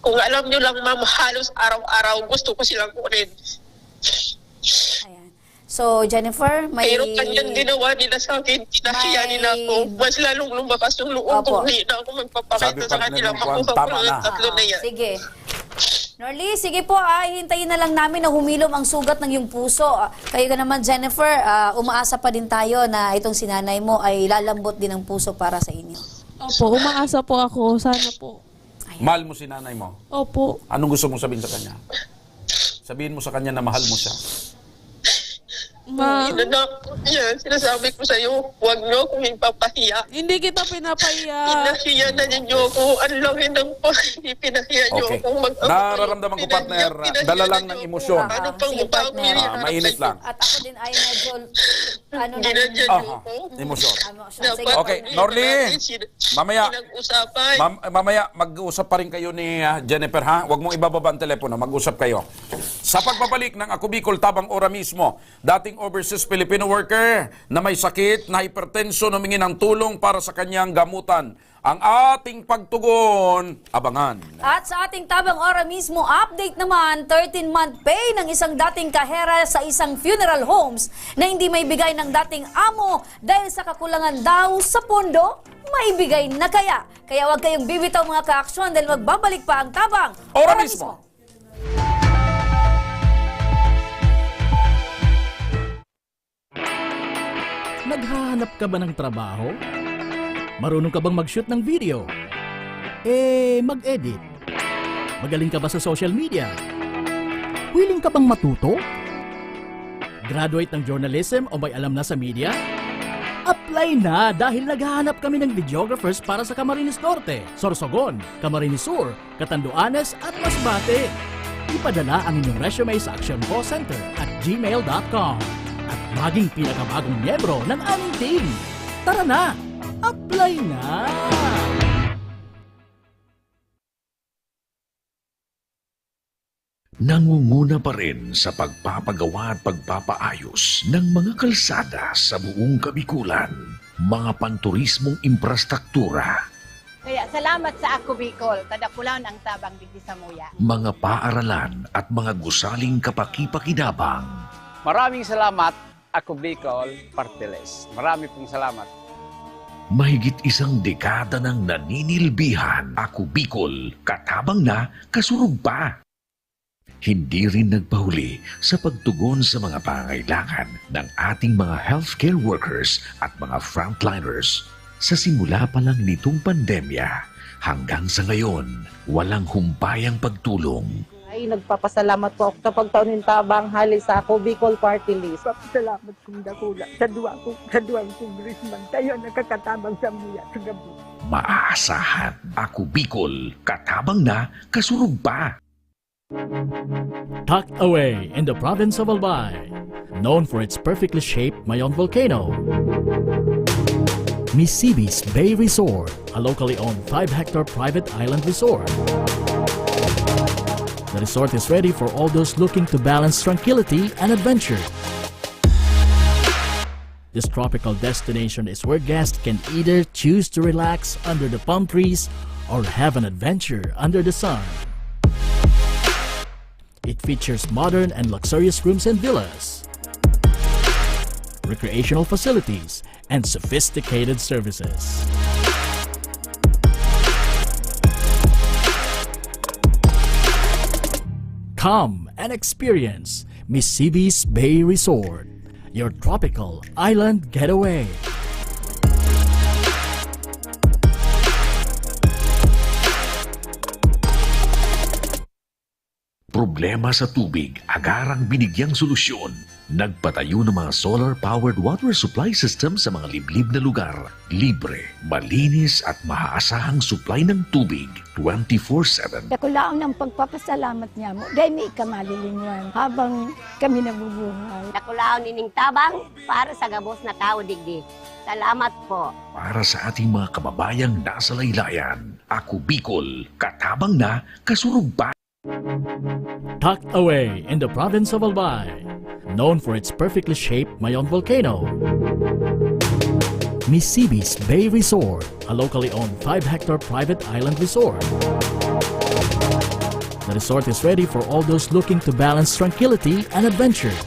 Kung alam nyo lang, ma'am, halos araw-araw gusto ko silang kunin. Ayan. So, Jennifer, may... Pero kanyang ginawa nila sa akin, kinahiya May- nila ako. Mas lalong lumakas yung loob Opo. ko. Hindi na ako magpapakita Sabi sa partner kanila. mo, Juan, Makuha ko tama lang na. yung tatlo na yan. Sige. Norly, sige po, hintayin na lang namin na humilom ang sugat ng iyong puso. Kayo ka naman, Jennifer, umaasa pa din tayo na itong sinanay mo ay lalambot din ang puso para sa inyo. Opo, umaasa po ako. Sana po. Mahal mo si nanay mo. Opo. Anong gusto mong sabihin sa kanya? Sabihin mo sa kanya na mahal mo siya. Inanak, yan, sinasabi ko sa'yo, huwag nyo akong ipapahiya. Hindi kita pinapahiya. Pinahiya na ninyo ako. Ang laki ng pinahiya nyo Okay. ako. Nararamdaman ko, partner, dala lang ng emosyon. Ano pang Sige, mukha ko partner. Mainit lang. At ako din ay medyo... Ano na... Ginadyan Aha, nyo ako. emosyon. Sige. Okay, Norly, mamaya- Pinag-usapan. Mamaya mag-usap pa rin kayo ni Jennifer, ha? Huwag mong ibababa ang telepono, mag-usap kayo. Sa pagbabalik ng Ako Bicol Tabang Ora mismo, dating overseas Filipino worker na may sakit na hypertension humingi ng tulong para sa kanyang gamutan. Ang ating pagtugon, abangan. At sa ating Tabang Ora mismo, update naman, 13-month pay ng isang dating kahera sa isang funeral homes na hindi may bigay ng dating amo dahil sa kakulangan daw sa pondo, maibigay na kaya. Kaya huwag kayong bibitaw mga kaaksyon dahil magbabalik pa ang Tabang Ora mismo. Naghahanap ka ba ng trabaho? Marunong ka bang mag-shoot ng video? Mag-edit? Magaling ka ba sa social media? Willing ka bang matuto? Graduate ng journalism o may alam na sa media? Apply na dahil naghahanap kami ng videographers para sa Camarines Norte, Sorsogon, Camarines Sur, Catanduanes at Masbate. Ipadala ang inyong resume sa actioncallcenter@gmail.com at maging pinakabagong miyembro ng aming team. Tara na! Apply na! Nangunguna pa rin sa pagpapagawa at pagpapaayos ng mga kalsada sa buong Kabikulan, mga panturismong infrastruktura, Kaya salamat sa Ako Bicol, kadakulan ang tabang digdi sa muya. mga paaralan at mga gusaling kapaki-pakinabang. Maraming salamat, Ako Bicol Party List. Marami pong salamat. Mahigit isang dekada ng naninilbihan, Ako Bicol, katabang na, kasurug pa. Hindi rin nagpahuli sa pagtugon sa mga pangailangan ng ating mga healthcare workers at mga frontliners. Sa simula pa lang nitong pandemya, hanggang sa ngayon, walang humpayang pagtulong. Ay, nagpapasalamat po ako sa pagtaon ng tabang hali sa Ako Bicol Party List. Salamat kong dakula sa duwang congressman. Tayo nakakatabang sa muya sa gabi. Maaasahan, Ako Bicol, katabang na, kasurug pa. Tucked away in the province of Albay, known for its perfectly shaped Mayon volcano, Misibis Bay Resort, a locally owned 5-hectare private island resort. The resort is ready for all those looking to balance tranquility and adventure. This tropical destination is where guests can either choose to relax under the palm trees or have an adventure under the sun. It features modern and luxurious rooms and villas, recreational facilities, and sophisticated services. Come and experience Misibis Bay Resort, your tropical island getaway. Problema sa tubig, agarang binigyang solusyon. Nagpatayo ng mga solar-powered water supply system sa mga liblib na lugar. Libre, malinis at maaasahang supply ng tubig 24/7. Dakulaon ng pagpapasalamat niya mo. Dahil may ikamalilinwan habang kami nabubuhay. Nakulaon ining tabang para sa gabos na tao digdi. Salamat po. Para sa ating mga kababayang nasa laylayan, Ako Bicol, katabang na, kasurug pa. Tucked away in the province of Albay, known for its perfectly shaped Mayon volcano, Misibis Bay Resort, a locally owned 5-hectare private island resort. The resort is ready for all those looking to balance tranquility and adventure.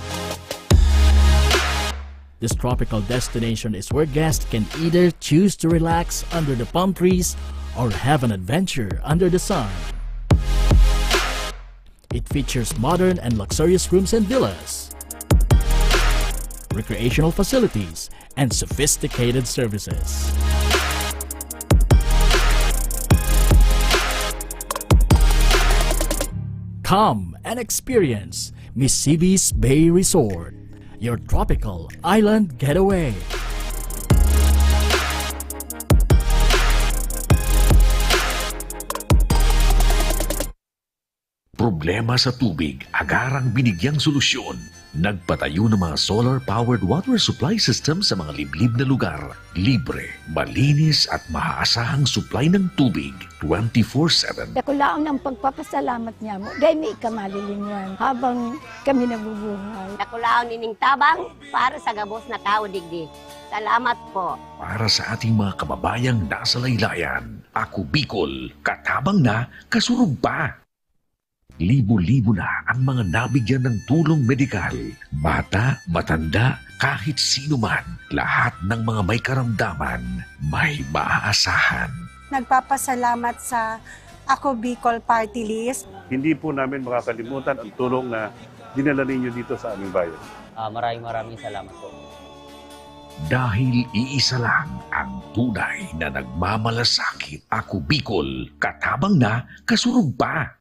This tropical destination is where guests can either choose to relax under the palm trees or have an adventure under the sun. It features modern and luxurious rooms and villas, recreational facilities, and sophisticated services. Come and experience Misibis Bay Resort, your tropical island getaway. Problema sa tubig, agarang binigyang solusyon. Nagpatayo ng mga solar-powered water supply system sa mga liblib na lugar. Libre, malinis at maaasahang supply ng tubig 24/7. Dakulaon ng pagpapasalamat niya mo. Dahil may ikamalilinwan habang kami nabubuhay. Nakulaon ining tabang para sa gabos na tao digdi. Salamat po. Para sa ating mga kababayang nasa laylayan, Ako Bicol, katabang na, kasurug pa. Libo-libo na ang mga nabigyan ng tulong medikal. Bata, matanda, kahit sino man, lahat ng mga may karamdaman, may maaasahan. Nagpapasalamat sa Ako Bicol Party List. Hindi po namin makakalimutan ang tulong na dinala ninyo dito sa aming bayan. Maraming salamat po. Dahil iisa lang ang tunay na nagmamalasakit. Ako Bicol, katabang na, kasurug pa.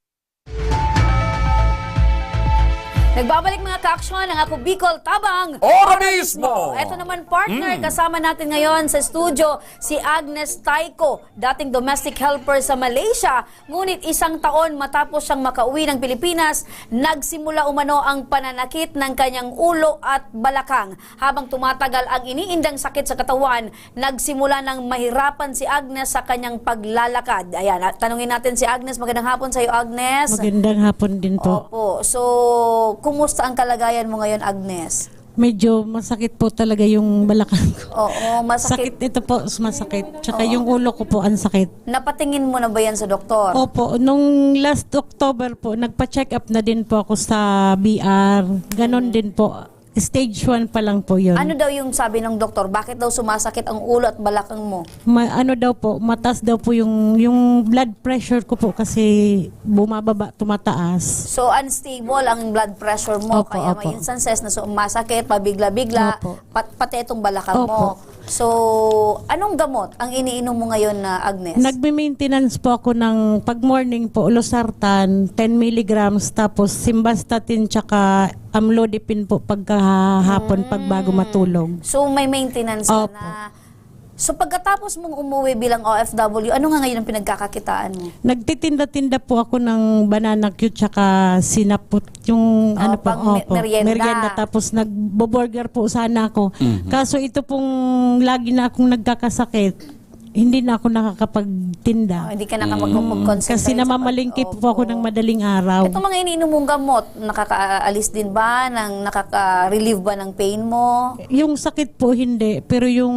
Nagbabalik mga ka-aksyon ang Ako Bicol Tabang. Ora mismo! Ito naman partner, kasama natin ngayon sa studio si Agnes Taiko, dating domestic helper sa Malaysia. Ngunit isang taon matapos siyang makauwi ng Pilipinas, nagsimula umano ang pananakit ng kanyang ulo at balakang. Habang tumatagal ang iniindang sakit sa katawan, nagsimula ng mahirapan si Agnes sa kanyang paglalakad. Ayan, tanungin natin si Agnes. Magandang hapon sa iyo, Agnes. Magandang hapon din po. Opo. So, kumusta ang kalagayan mo ngayon, Agnes? Medyo masakit po talaga yung balakang ko. Oo, masakit. Sakit ito po, masakit. Tsaka yung ulo ko po ang sakit. Napatingin mo na ba yan sa doktor? Opo, nung last October po, nagpa-check up na din po ako sa BR. Ganon din po. Stage 1 pa lang po yun. Ano daw yung sabi ng doktor? Bakit daw sumasakit ang ulo at balakang mo? Ano daw po, mataas daw po yung blood pressure ko po kasi bumababa, tumataas. So, unstable ang blood pressure mo. Opo, Kaya opo. may instances na sumasakit, pabigla-bigla, Opo. pati itong balakang mo. Opo. So, anong gamot ang iniinom mo ngayon na Agnes? Nagbe-maintenance po ako ng pag morning po, losartan, 10 milligrams, tapos simvastatin tsaka amlodipine po pagkahapon pag bago matulog. So, may maintenance ka Opo. na. So, pagkatapos mong umuwi bilang OFW, ano nga ngayon ang pinagkakakitaan mo? Nagtitinda-tinda po ako ng banana cue tsaka sinapot yung ano po, pang merienda. tapos nagbo-burger po sana ako. Kaso ito pong lagi na akong nagkakasakit. Hindi na ako nakakapagtinda. Hindi ka nakakapag-concentrate. Kasi namamalingki po ako ng madaling araw. Itong mga iniinom mong gamot, nakakaalis din ba? Nakaka-relieve ba ng pain mo? Yung sakit po hindi, pero yung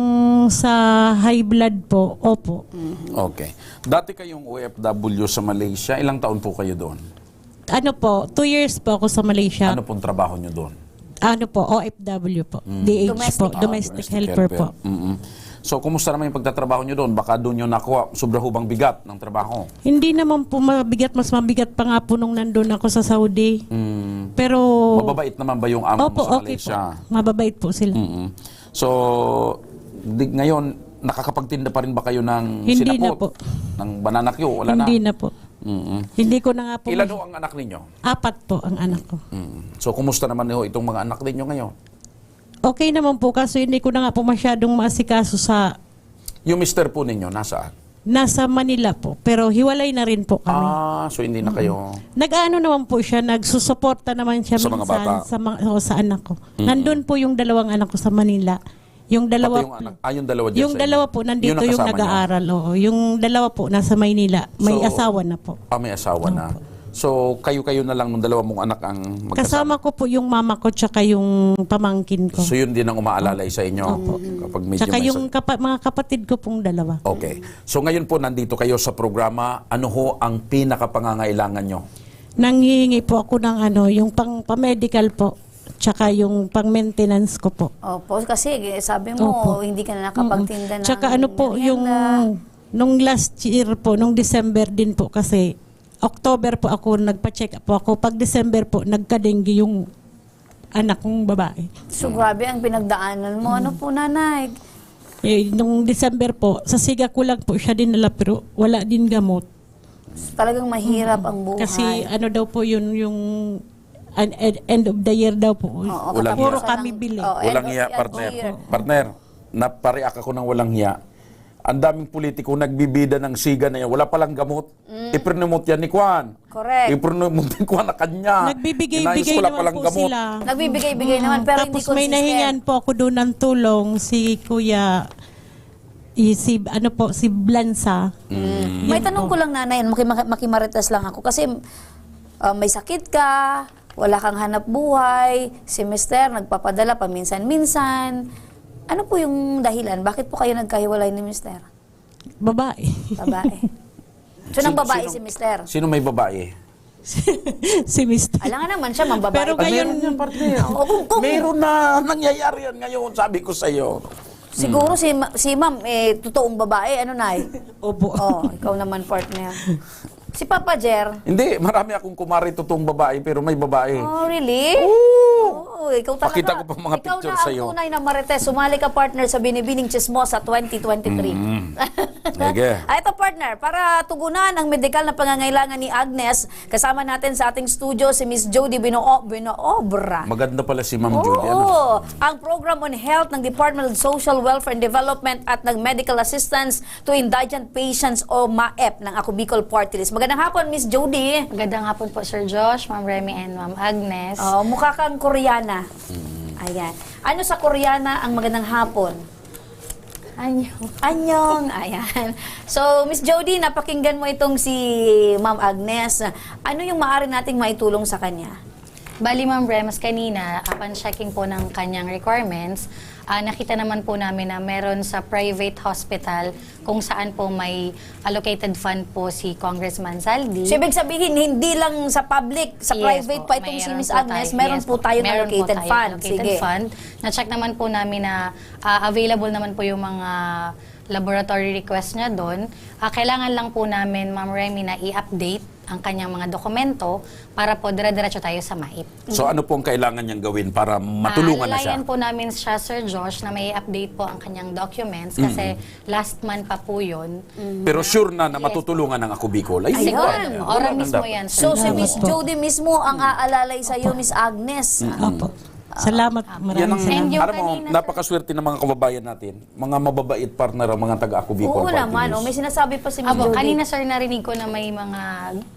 sa high blood po, opo. Okay. Dati kayong OFW sa Malaysia, ilang taon po kayo doon? Ano po, 2 years po ako sa Malaysia. Ano pong trabaho nyo doon? Ano po, OFW po. DH po, domestic helper po. So, kumusta naman yung pagtatrabaho nyo doon? Baka doon nyo nakuha, sobra hubang bigat ng trabaho. Hindi naman po mabigat, mas mabigat pa nga po nung nandun ako sa Saudi. Pero... Mababait naman ba yung amo mo sa Malaysia? Po. Mababait po sila. So, ngayon, nakakapagtinda pa rin ba kayo ng Hindi sinapot? na po. Ng banana Q? Wala na? Hindi na po. Hindi ko na nga po. Ilan ho ang anak ninyo? 4 po ang anak ko. So, kumusta naman ho itong mga anak ninyo ngayon? Okay naman po, kaso hindi ko na nga po masyadong maasikaso sa... Yung mister po ninyo, nasaan? Nasa Manila po, pero hiwalay na rin po kami. So hindi na kayo... Nag-ano naman po siya, nagsusuporta naman siya Sa mga bata? sa anak ko. Nandun po yung 2 anak ko sa Manila. Yung dalawa, Pati yung anak, yung dalawa dyan yung sa inyo? dalawa po, nandito yung kasama nag-aaral. Oo. Yung 2 po, nasa Maynila. May So, asawa na po. May asawa na. So, kayo-kayo na lang ng 2 mong anak ang magkasama? Kasama ko po yung mama ko tsaka yung pamangkin ko. So, yun din ang umaalalay sa inyo? Kapag medyo Tsaka may yung mga kapatid ko pong 2. Okay. So, ngayon po, nandito kayo sa programa. Ano ho ang pinakapangangailangan nyo? Nanghihingi po ako ng yung pang-medical po. Tsaka yung pang-maintenance ko po. Opo, kasi sabi mo, hindi ka na nakapagtinda ng Tsaka ano po, yung nung last year po, nung December din po kasi, October po ako, nagpa-check up po ako. Pag December po, nagka-dengue yung anak kong babae. So, grabe ang pinagdaanan mo. Ano po, nanay? Nung December po, sa siga ko lang po siya dinala pero wala din gamot. Talagang mahirap ang buhay. Kasi ano daw po yun, yung end of the year daw po. Puro kami bili. Walang hiya, partner. Partner, napareact ako ng walang hiya. Ang daming politiko nagbibida ng siga na yan. Wala palang gamot. Ipromote yan ni Kwan. Correct. Ipromote ni Kwan na kanya. Nagbibigay-bigay wala naman palang po gamot. sila. Nagbibigay-bigay naman, pero Tapos hindi may consistent. nahingan po ako doon ng tulong si Kuya si Blansa. May tanong ko lang, nanay, makimarites lang ako. Kasi may sakit ka, wala kang hanap buhay, si mister nagpapadala paminsan-minsan. Ano po yung dahilan? Bakit po kayo nagkahiwalay ni mister? Babae. Babae. So, nang babae si mister? Sino may babae? Si mister. Alam nga naman siya, mambabae. Pero ngayon, Meron na nangyayari yan ngayon, sabi ko sa iyo. Siguro si ma'am, totoong babae, ano nay? Opo. Ikaw naman partner. Si Papa Jer? Hindi, marami akong kumari totoong babae, pero may babae. Oh, really? Oo. Oo, ikaw talaga. Pakita ko pa mga picture Ikaw sa'yo. na ang tunay na Marites. Sumali ka, partner, sa Binibining Chismosa 2023. Sige. Ito, partner, para tugunan ang medikal na pangangailangan ni Agnes, kasama natin sa ating studio si Miss Jody Binoobra. Maganda pala si Ma'am Judy. Ano? Oo, ang Program on Health ng Department of Social Welfare and Development at ng Medical Assistance to Indigent Patients o MAEP ng Ako Bicol Party List. Magandang hapon, Miss Jody. Magandang hapon po, Sir Josh, Ma'am Remy, and Ma'am Agnes. Oh, mukha kang Koreana. Ayan. Ano sa Koreana ang magandang hapon? Anyong. Anyong. Ayan. So, Miss Jody, napakinggan mo itong si Ma'am Agnes. Ano yung maaari nating maitulong sa kanya? Bali, Ma'am Rems, kanina, upon checking po ng kanyang requirements, nakita naman po namin na meron sa private hospital kung saan po may allocated fund po si Congressman Saldi. So, ibig sabihin, hindi lang sa public, sa Yes private po, pa itong si mayroon Miss po Agnes, tayo. meron Yes po tayong meron po allocated tayong fund. allocated Sige. fund. Na-check naman po namin na available naman po yung mga laboratory request niya doon. Kailangan lang po namin, Ma'am Remy, na i-update ang kanyang mga dokumento para po dire-diretso tayo sa MAEP. So ano po ang kailangan niyang gawin para matulungan na siya? Alalayan po namin siya, Sir Josh, na may update po ang kanyang documents kasi last month pa po yun. Pero sure na matutulungan ng Ako Bicol. Ay, Siguro, Ayun. oras mismo yan, Sir So, si Josh. Miss Jody mismo ang aalalay sa iyo, Miss Agnes. Opo. Salamat. Yan Maraming ang, salamat. yung alam mo, kanina, napakaswerte ng mga kababayan natin. Mga mababait partner ang mga taga-Ako Bicol Oo Party naman, List. may sinasabi pa si Miss Abo, Jody. kanina, sir, narinig ko na may mga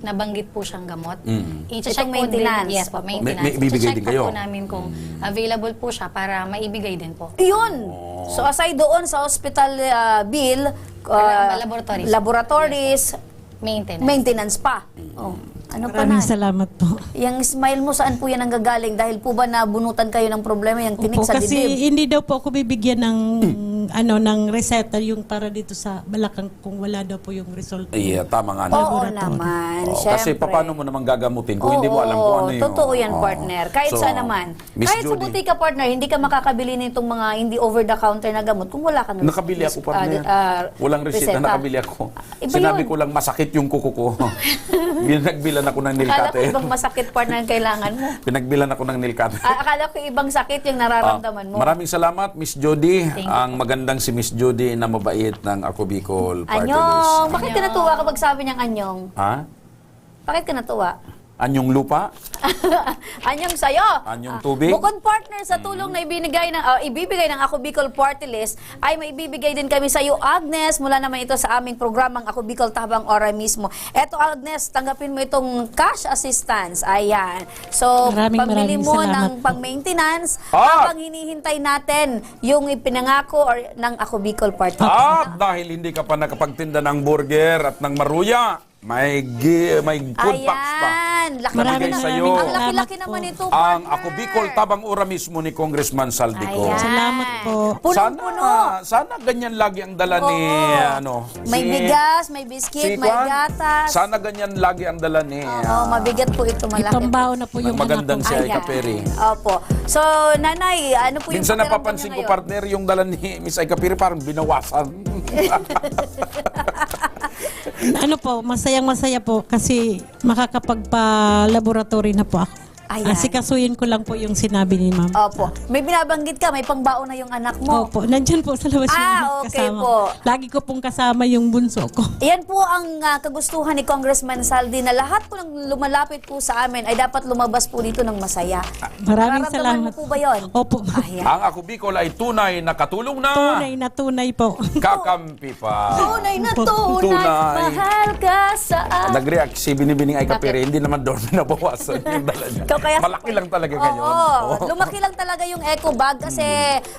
nabanggit po siyang gamot. I-check Itong po din. maintenance. Yes po, maintenance. May ibibigay I-check din kayo? po namin kung available po siya para maibigay din po. Yun! So, aside doon sa hospital bill, laboratories, maintenance pa. Oh. Ano pa na? Maraming salamat po. Yung smile mo, saan po yan ang gagaling? Dahil po ba nabunutan kayo ng problema, yung tinik Opo, sa kasi dibdib? hindi daw po ako bibigyan ng ng reseta yung para dito sa balakang kung wala daw po yung result. Iya, tama nga. Oo naman, Oo, syempre. kasi paano mo naman gagamutin kung hindi mo alam kung ano yun? Totoo yan, Oo. partner. Kahit So, saan naman. Miss Kahit sa Judy. butika, partner, hindi ka makakabili nitong mga hindi over-the-counter na gamot kung wala kang Nakabili ako, partner. Walang reseta, nakabili ako. Iba Sinabi yun. ko lang masakit yung kuko ko. Pinagbilan ako ng nail Akala ko cutter. ibang masakit, partner, ang kailangan mo. Pinagbilan ako ng nail cutter. Akala ko ibang sakit yung nararamdaman mo. Maraming salamat, Miss Jody. Thank you Ang magandang si Miss Jody na mabait ng Ako Bicol Party List. Anyong! Bakit ka natuwa kapag sabi niyang anyong? Ha? Bakit ka natuwa? Anyong lupa? Anyong sayo. Anyong tubig? Bukod, partner, sa tulong na ibibigay ng Ako Bicol Party List, ay may ibibigay din kami sa iyo, Agnes, mula naman ito sa aming programang Ako Bicol Tabang Ora mismo. Eto, Agnes, tanggapin mo itong cash assistance. Ayan. So, pambili Maraming mo salamat ng po. pang-maintenance habang hinihintay natin yung ipinangako ng Ako Bicol Party List. At dahil hindi ka pa nakapagtinda ng burger at ng maruya, may food packs pa. Ayan. Laki Maraming na, sa'yo. ang laki-laki naman ito, Ang partner. Ako Bicol Tabang Ora mismo ni Congressman Saldico. Ayan. Salamat po. Punong-puno. Sana ganyan lagi ang dala ni May bigas, may biscuit, may Kwan. gatas. Sana ganyan lagi ang dala ni Mabigat po ito, malaki. Ipambaon na po yung magandang anak ko. si Aika Peri. Opo. So, nanay, ano po yung Minsan pakiramdam napapansin niyo ko, ngayon? partner, yung dala ni Miss Aika Peri parang binawasan. Ano po, masayang-masaya po kasi makakapagpa-laboratory na po ako. Ayan. Asikasuhin ko lang po yung sinabi ni ma'am. Opo. May binabanggit ka, may pangbaon na yung anak mo. Opo, nandyan po sa labas yung okay kasama. po. Lagi ko pong kasama yung bunso ko. Yan po ang kagustuhan ni Congressman Saldi na lahat po ng lumalapit po sa amin ay dapat lumabas po dito ng masaya. Maraming Nararamdaman salamat. mo po ba yun? Opo. Ang Ako Bicol ay tunay na katulong na Tunay po. kakampi pa. Tunay na tunay, Tunay. mahal ka sa akin. Nag-react si Binibining Aika Peri, hindi naman doon nabawasan yung dala niya. Malaki lang talaga ngayon. Oo, lumaki lang talaga yung eco bag kasi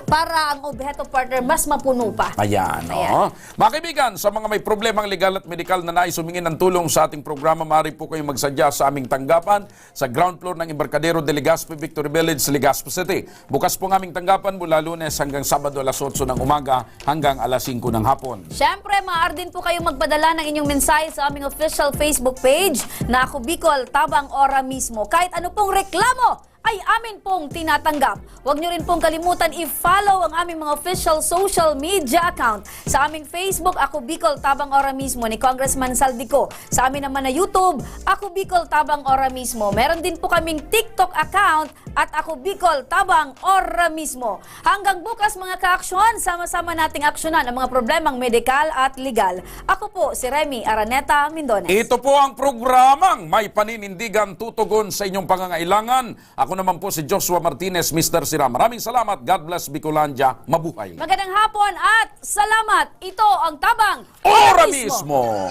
para ang objeto, partner mas mapuno pa. Ayan, Ayan. Mga kaibigan, sa mga may problemang legal at medikal na nais humingin ng tulong sa ating programa, maaari po kayong magsadya sa aming tanggapan sa ground floor ng Embarcadero de Legazpi, Victory Village, Legazpi City. Bukas po ang aming tanggapan mula Lunes hanggang Sabado alas 8 ng umaga hanggang alas 5 ng hapon. Siyempre, maaari din po kayong magpadala ng inyong mensahe sa aming official Facebook page na Ako Bicol Tabang Ora mismo. Kahit ano pong reklamo ay ay amin pong tinatanggap. Huwag nyo rin pong kalimutan i-follow ang aming mga official social media account. Sa aming Facebook, Ako Bicol Tabang Ora mismo ni Congressman Saldico. Sa amin naman na YouTube, Ako Bicol Tabang Ora mismo. Meron din po kaming TikTok account at Ako Bicol Tabang Ora mismo. Hanggang bukas mga kaaksyon, sama-sama nating aksyonan ang mga problemang medikal at legal. Ako po si Remy Araneta Mindones. Ito po ang programang may paninindigan tutugon sa inyong pangangailangan. Ako naman po si Joshua Martinez, Mr. Sira. Maraming salamat. God bless Bicolandia. Mabuhay. Magandang hapon at salamat. Ito ang Tabang Ora mismo.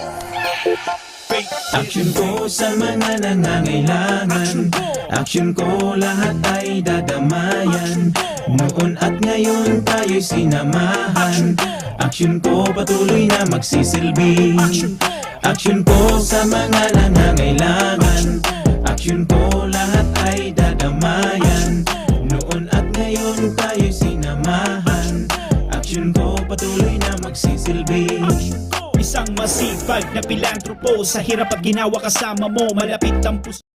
Aksyon ko sa mga nangangailangan. Aksyon ko lahat ay dadamayan. Noon at ngayon tayo'y sinamahan. Aksyon ko patuloy na magsisilbi. Aksyon ko sa mga nangangailangan. Aksyon ko lahat ay dadamayan. Noon at ngayon tayo'y sinamahan. Aksyon ko patuloy na magsisilbi. Isang masipag na pilantropo, sa hirap at ginawa kasama mo, malapit ang puso.